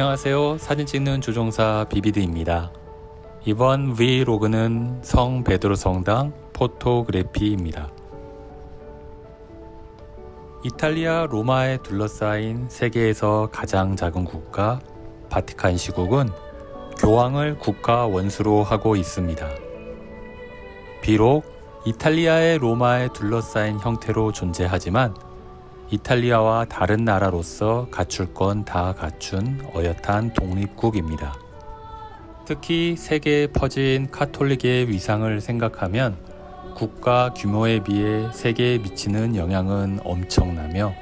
안녕하세요. 사진 찍는 조종사 비비드입니다. 이번 브이로그는 성 베드로 성당 포토그래피입니다. 이탈리아 로마에 둘러싸인 세계에서 가장 작은 국가 바티칸 시국은 교황을 국가 원수로 하고 있습니다. 비록 이탈리아의 로마에 둘러싸인 형태로 존재하지만 이탈리아와 다른 나라로서 갖출 건 다 갖춘 어엿한 독립국입니다. 특히 세계에 퍼진 카톨릭의 위상을 생각하면 국가 규모에 비해 세계에 미치는 영향은 엄청나며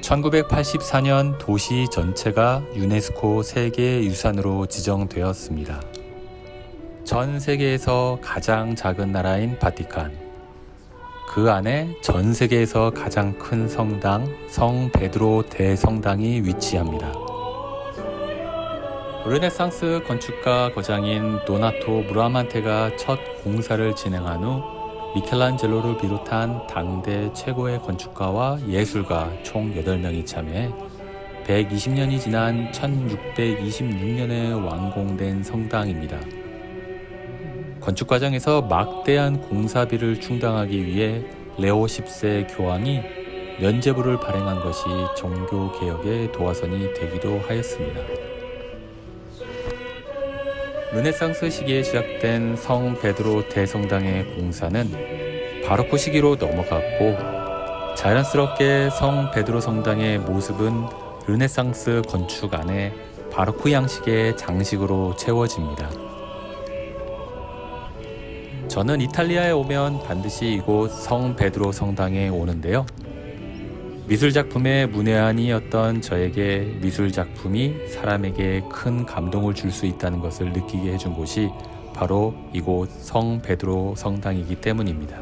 1984년 도시 전체가 유네스코 세계유산으로 지정되었습니다. 전 세계에서 가장 작은 나라인 바티칸, 그 안에 전 세계에서 가장 큰 성당, 성 베드로 대성당이 위치합니다. 르네상스 건축가 거장인 도나토 브라만테가 첫 공사를 진행한 후 미켈란젤로를 비롯한 당대 최고의 건축가와 예술가 총 8명이 참여해 120년이 지난 1626년에 완공된 성당입니다. 건축 과정에서 막대한 공사비를 충당하기 위해 레오 10세 교황이 면죄부를 발행한 것이 종교개혁의 도화선이 되기도 하였습니다. 르네상스 시기에 시작된 성 베드로 대성당의 공사는 바로크 시기로 넘어갔고 자연스럽게 성 베드로 성당의 모습은 르네상스 건축 안에 바로크 양식의 장식으로 채워집니다. 저는 이탈리아에 오면 반드시 이곳 성 베드로 성당에 오는데요. 미술작품의 문외한이었던 저에게 미술작품이 사람에게 큰 감동을 줄 수 있다는 것을 느끼게 해준 곳이 바로 이곳 성 베드로 성당이기 때문입니다.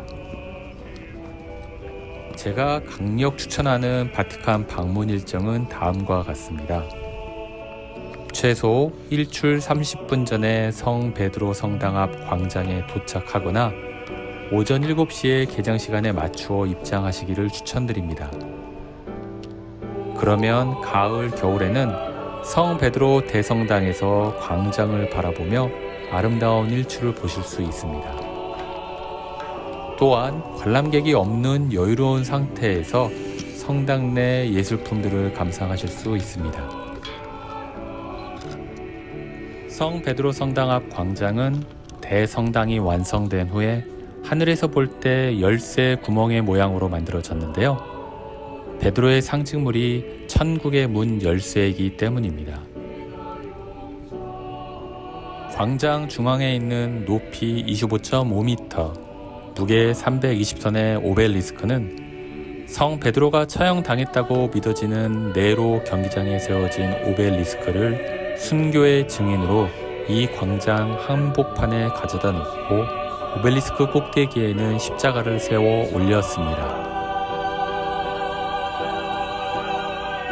제가 강력 추천하는 바티칸 방문 일정은 다음과 같습니다. 최소 일출 30분 전에 성 베드로 성당 앞 광장에 도착하거나 오전 7시에 개장 시간에 맞추어 입장하시기를 추천드립니다. 그러면 가을, 겨울에는 성 베드로 대성당에서 광장을 바라보며 아름다운 일출을 보실 수 있습니다. 또한 관람객이 없는 여유로운 상태에서 성당 내 예술품들을 감상하실 수 있습니다. 성 베드로 성당 앞 광장은 대성당이 완성된 후에 하늘에서 볼 때 열쇠 구멍의 모양으로 만들어졌는데요. 베드로의 상징물이 천국의 문 열쇠이기 때문입니다. 광장 중앙에 있는 높이 25.5m, 무게 320톤의 오벨리스크는 성 베드로가 처형당했다고 믿어지는 네로 경기장에 세워진 오벨리스크를 순교의 증인으로 이 광장 한복판에 가져다 놓고 오벨리스크 꼭대기에는 십자가를 세워 올렸습니다.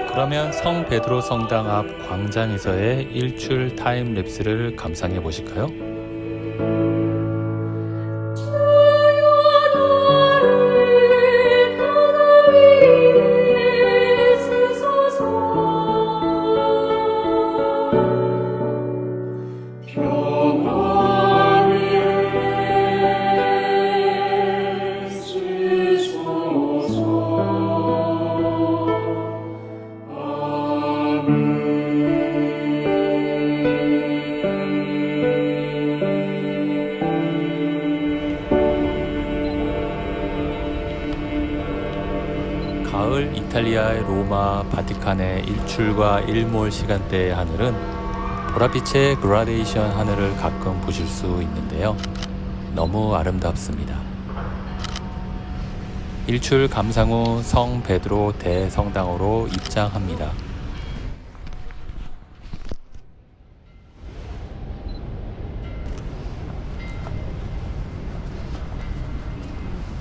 그러면 성 베드로 성당 앞 광장에서의 일출 타임랩스를 감상해 보실까요? 가을 이탈리아의 로마 바티칸의 일출과 일몰 시간대의 하늘은 보랏빛의 그라데이션 하늘을 가끔 보실 수 있는데요. 너무 아름답습니다. 일출 감상 후 성 베드로 대성당으로 입장합니다.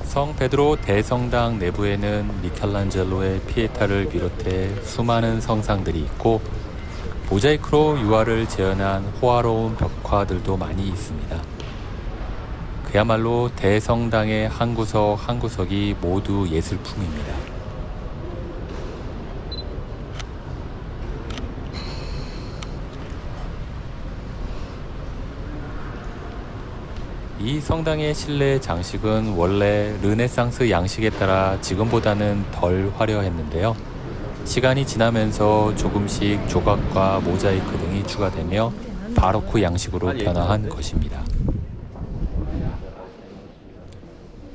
성 베드로 대성당 내부에는 미켈란젤로의 피에타를 비롯해 수많은 성상들이 있고 모자이크로 유화를 재현한 호화로운 벽화들도 많이 있습니다. 그야말로 대성당의 한 구석 한 구석이 모두 예술품입니다. 이 성당의 실내 장식은 원래 르네상스 양식에 따라 지금보다는 덜 화려했는데요. 시간이 지나면서 조금씩 조각과 모자이크 등이 추가되며 바로크 양식으로 변화한 것입니다.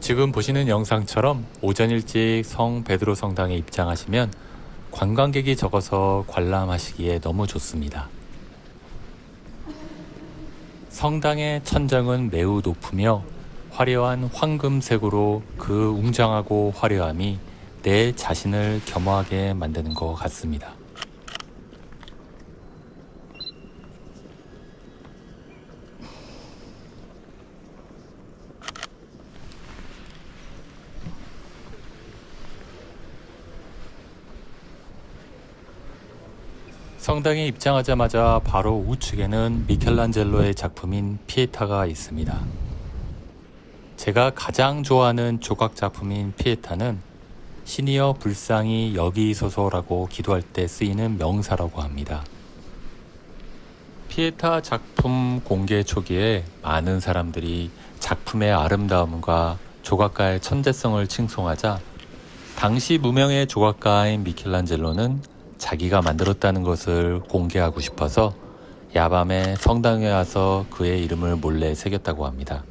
지금 보시는 영상처럼 오전 일찍 성 베드로 성당에 입장하시면 관광객이 적어서 관람하시기에 너무 좋습니다. 성당의 천장은 매우 높으며 화려한 황금색으로 그 웅장하고 화려함이 내 자신을 겸허하게 만드는 것 같습니다. 성당에 입장하자마자 바로 우측에는 미켈란젤로의 작품인 피에타가 있습니다. 제가 가장 좋아하는 조각 작품인 피에타는 신이여 불쌍히 여기소서라고 기도할 때 쓰이는 명사라고 합니다. 피에타 작품 공개 초기에 많은 사람들이 작품의 아름다움과 조각가의 천재성을 칭송하자 당시 무명의 조각가인 미켈란젤로는 자기가 만들었다는 것을 공개하고 싶어서 야밤에 성당에 와서 그의 이름을 몰래 새겼다고 합니다.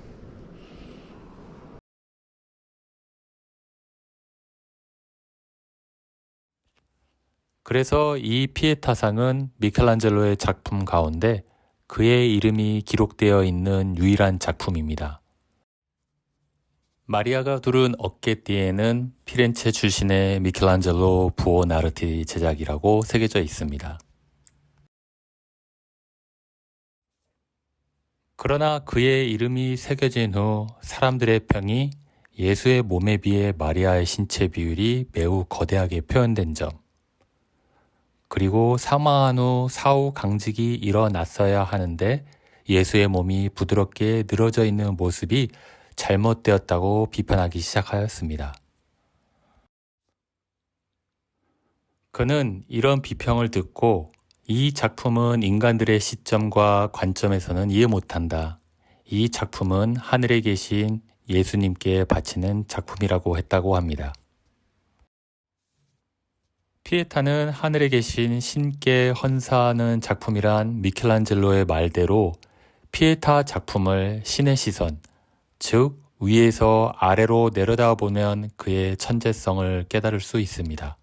그래서 이 피에타상은 미켈란젤로의 작품 가운데 그의 이름이 기록되어 있는 유일한 작품입니다. 마리아가 두른 어깨띠에는 피렌체 출신의 미켈란젤로 부오나르티 제작이라고 새겨져 있습니다. 그러나 그의 이름이 새겨진 후 사람들의 평이 예수의 몸에 비해 마리아의 신체 비율이 매우 거대하게 표현된 점, 그리고 사망한 후 사후 강직이 일어났어야 하는데 예수의 몸이 부드럽게 늘어져 있는 모습이 잘못되었다고 비판하기 시작하였습니다. 그는 이런 비평을 듣고 이 작품은 인간들의 시점과 관점에서는 이해 못한다. 이 작품은 하늘에 계신 예수님께 바치는 작품이라고 했다고 합니다. 피에타는 하늘에 계신 신께 헌사하는 작품이란 미켈란젤로의 말대로 피에타 작품을 신의 시선, 즉 위에서 아래로 내려다보면 그의 천재성을 깨달을 수 있습니다.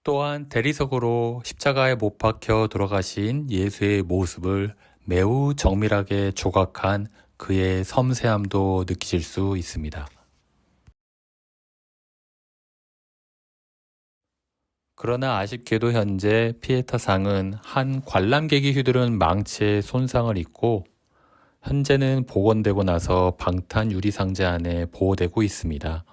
또한 대리석으로 십자가에 못 박혀 돌아가신 예수의 모습을 매우 정밀하게 조각한 그의 섬세함도 느끼실 수 있습니다. 그러나 아쉽게도 현재 피에타상은 한 관람객이 휘두른 망치에 손상을 입고 현재는 복원되고 나서 방탄 유리 상자 안에 보호되고 있습니다.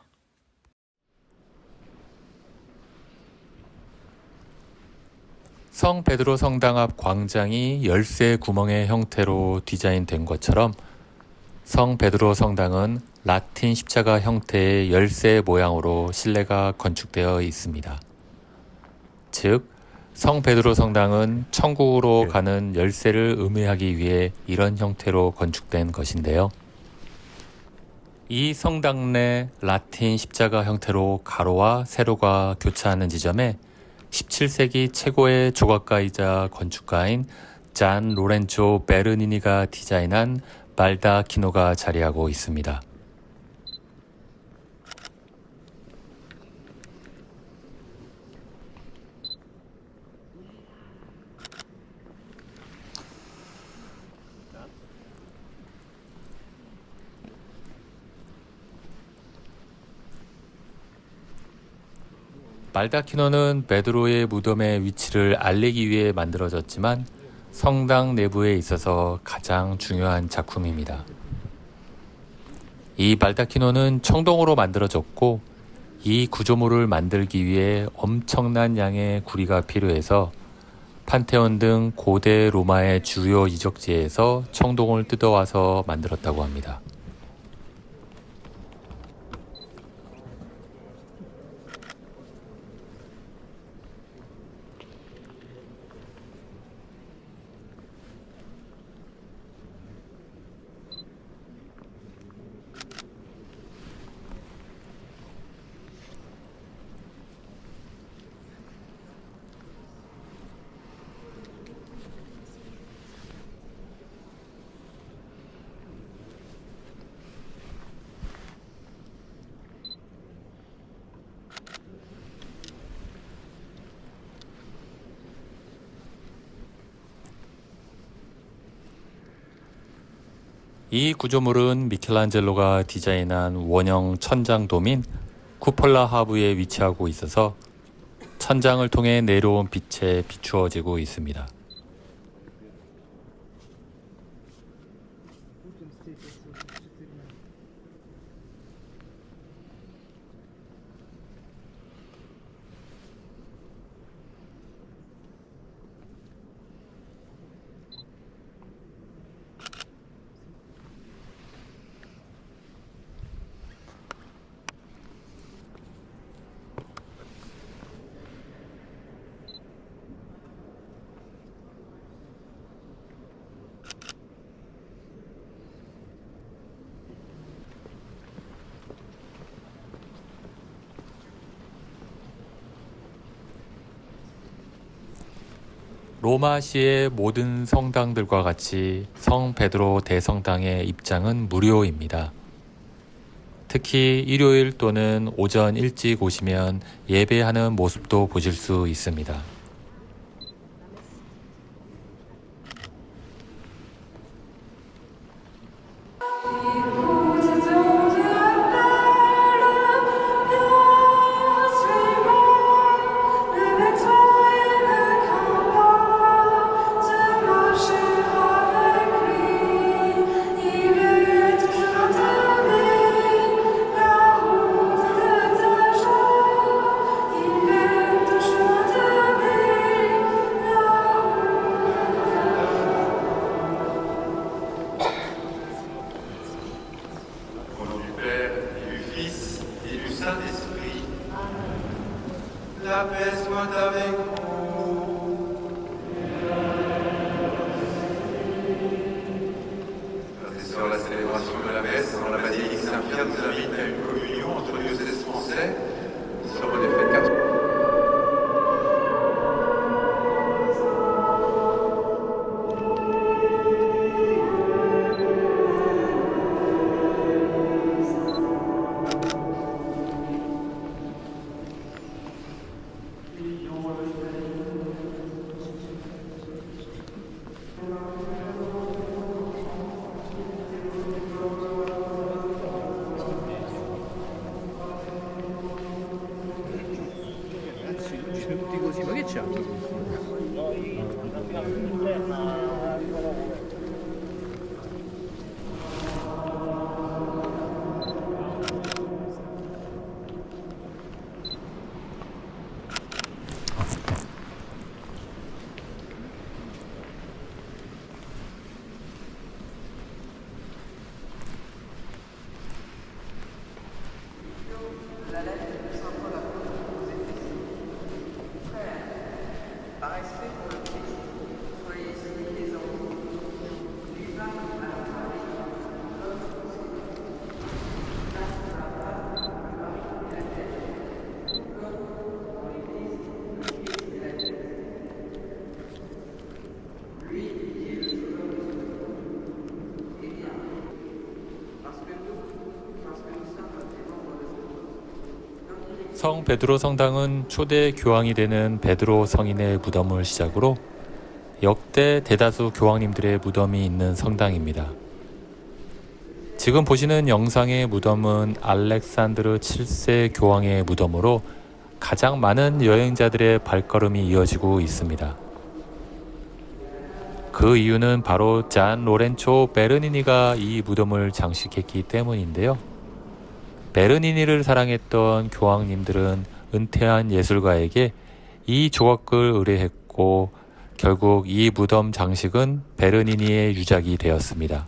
성 베드로 성당 앞 광장이 열쇠 구멍의 형태로 디자인된 것처럼 성 베드로 성당은 라틴 십자가 형태의 열쇠 모양으로 실내가 건축되어 있습니다. 즉, 성 베드로 성당은 천국으로 가는 열쇠를 의미하기 위해 이런 형태로 건축된 것인데요. 이 성당 내 라틴 십자가 형태로 가로와 세로가 교차하는 지점에 17세기 최고의 조각가이자 건축가인 잔 로렌조 베르니니가 디자인한 발다키노가 자리하고 있습니다. 발다키노는 베드로의 무덤의 위치를 알리기 위해 만들어졌지만 성당 내부에 있어서 가장 중요한 작품입니다. 이 발다키노는 청동으로 만들어졌고 이 구조물을 만들기 위해 엄청난 양의 구리가 필요해서 판테온 등 고대 로마의 주요 유적지에서 청동을 뜯어와서 만들었다고 합니다. 이 구조물은 미켈란젤로가 디자인한 원형 천장돔인 쿠폴라 하부에 위치하고 있어서 천장을 통해 내려온 빛에 비추어지고 있습니다. 로마시의 모든 성당들과 같이 성 베드로 대성당의 입장은 무료입니다. 특히 일요일 또는 오전 일찍 오시면 예배하는 모습도 보실 수 있습니다. La paix soit avec vous. Frères et sœurs, la célébration de la messe dans la basilique Saint-Pierre nous invite à une communion entre diocèses français. Nous sommes en effet 4. tutti così, ma che c'ha? 성 베드로 성당은 초대 교황이 되는 베드로 성인의 무덤을 시작으로 역대 대다수 교황님들의 무덤이 있는 성당입니다. 지금 보시는 영상의 무덤은 알렉산드르 7세 교황의 무덤으로 가장 많은 여행자들의 발걸음이 이어지고 있습니다. 그 이유는 바로 잔 로렌초 베르니니가 이 무덤을 장식했기 때문인데요. 베르니니를 사랑했던 교황님들은 은퇴한 예술가에게 이 조각을 의뢰했고 결국 이 무덤 장식은 베르니니의 유작이 되었습니다.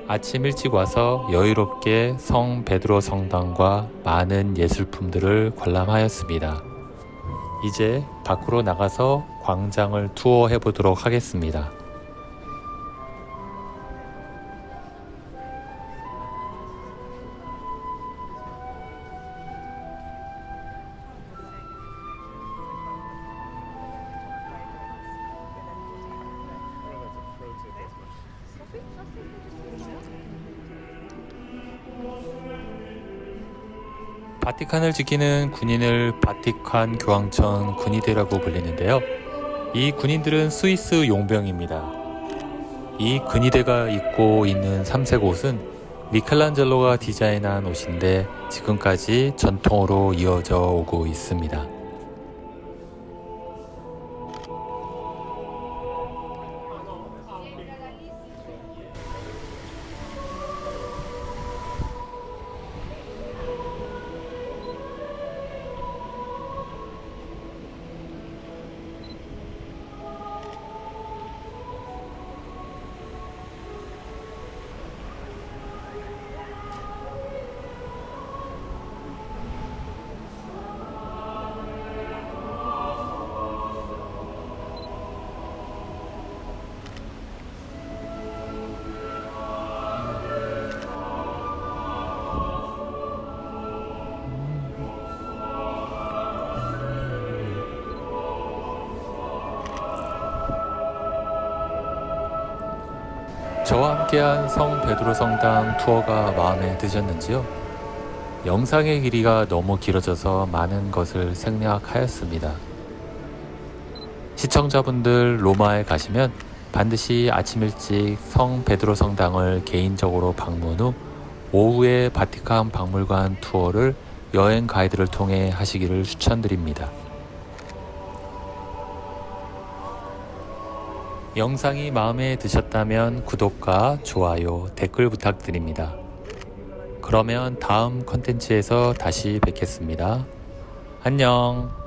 아침 일찍 와서 여유롭게 성 베드로 성당과 많은 예술품들을 관람하였습니다. 이제 밖으로 나가서 광장을 투어해 보도록 하겠습니다. 바티칸을 지키는 군인을 바티칸 교황청 군의대라고 불리는데요. 이 군인들은 스위스 용병입니다. 이 군의대가 입고 있는 3색 옷은 미켈란젤로가 디자인한 옷인데 지금까지 전통으로 이어져 오고 있습니다. 저와 함께한 성 베드로 성당 투어가 마음에 드셨는지요? 영상의 길이가 너무 길어져서 많은 것을 생략하였습니다. 시청자분들 로마에 가시면 반드시 아침 일찍 성 베드로 성당을 개인적으로 방문 후 오후에 바티칸 박물관 투어를 여행 가이드를 통해 하시기를 추천드립니다. 영상이 마음에 드셨다면 구독과 좋아요, 댓글 부탁드립니다. 그러면 다음 컨텐츠에서 다시 뵙겠습니다. 안녕.